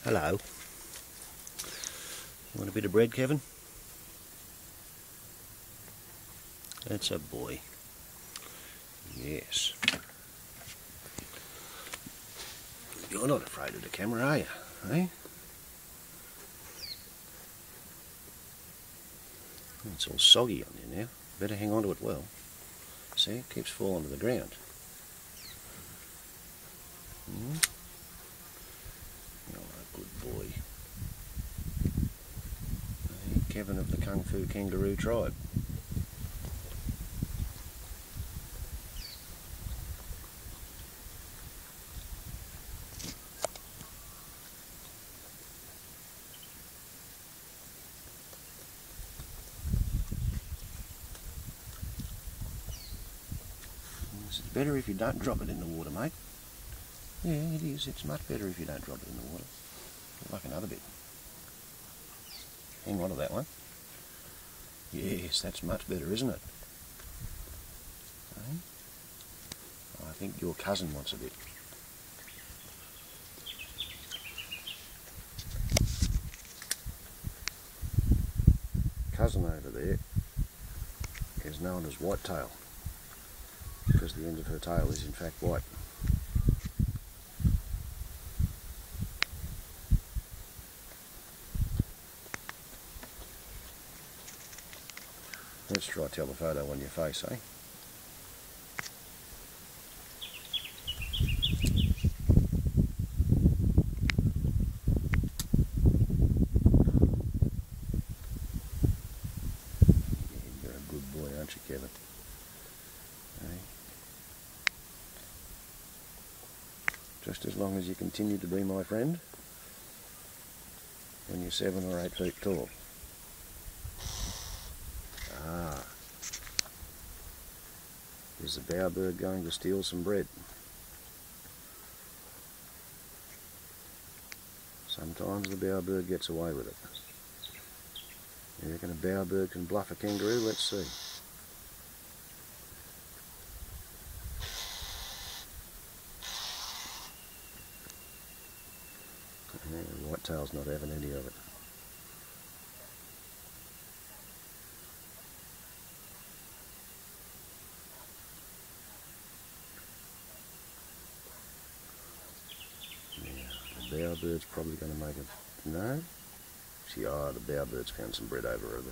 Hello. You want a bit of bread, Kevin? That's a boy. Yes. You're not afraid of the camera, are you? Eh? It's all soggy on you now. Better hang on to it well. See, it keeps falling to the ground. You're a good boy. Hey, Kevin of the Kung Fu Kangaroo tribe. It's better if you don't drop it in the water, mate. Yeah, it is. It's much better if you don't drop it in the water. Like another bit. Hang on to that one. Yes, that's much better, isn't it? Eh? I think your cousin wants a bit. Cousin over there is known as whitetail because the end of her tail is in fact white. Let's try telephoto on your face, eh? Yeah, you're a good boy, aren't you, Kevin? Eh? Just as long as you continue to be my friend when you're 7 or 8 feet tall. Ah. Is the bowerbird going to steal some bread? Sometimes the bowerbird gets away with it. You reckon a bowerbird can bluff a kangaroo? Let's see. Yeah, whitetail's not having any of it. The bowerbird's probably going to make it. No? The bowerbird's found some bread over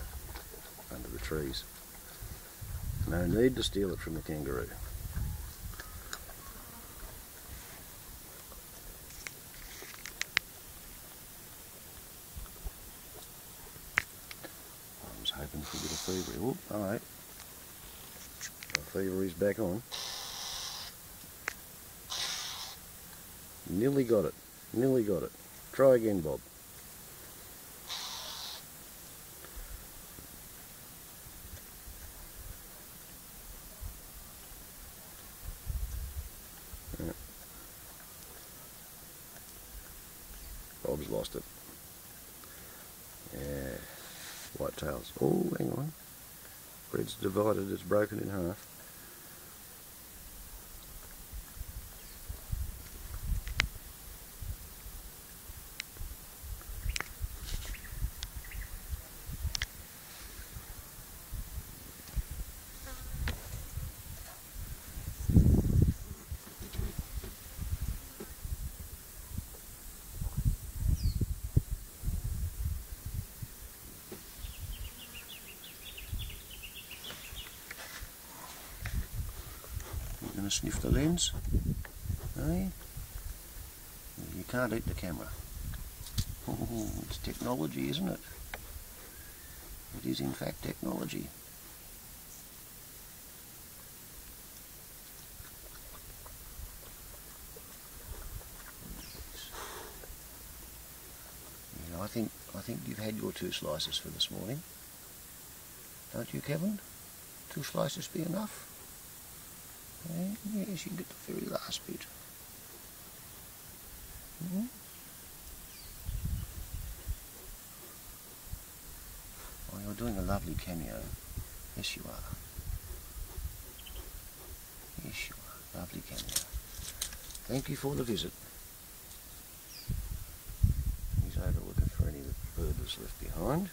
under the trees. No need to steal it from the kangaroo. I was hoping for a bit of fever. Oh, alright. The fever is back on. Nearly got it. Nearly got it. Try again, Bob. Yeah. Bob's lost it. Yeah. Whitetails. Oh, hang on. Bread's divided. It's broken in half. Going to sniff the lens, eh? You can't eat the camera. Oh, it's technology, isn't it? It is in fact technology. Yeah, I think you've had your 2 slices for this morning. Don't you, Kevin? 2 slices be enough? Yes, you get the very last bit. Oh, you're doing a lovely cameo. Yes, you are. Yes, you are. Lovely. Lovely cameo. Thank you for the visit. just left behind.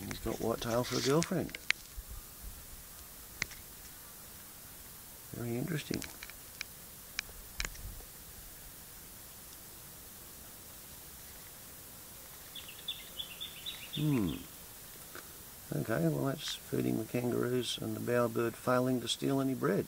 And he's got whitetail for a girlfriend. Very interesting. Okay, well that's feeding the kangaroos and the bowerbird failing to steal any bread.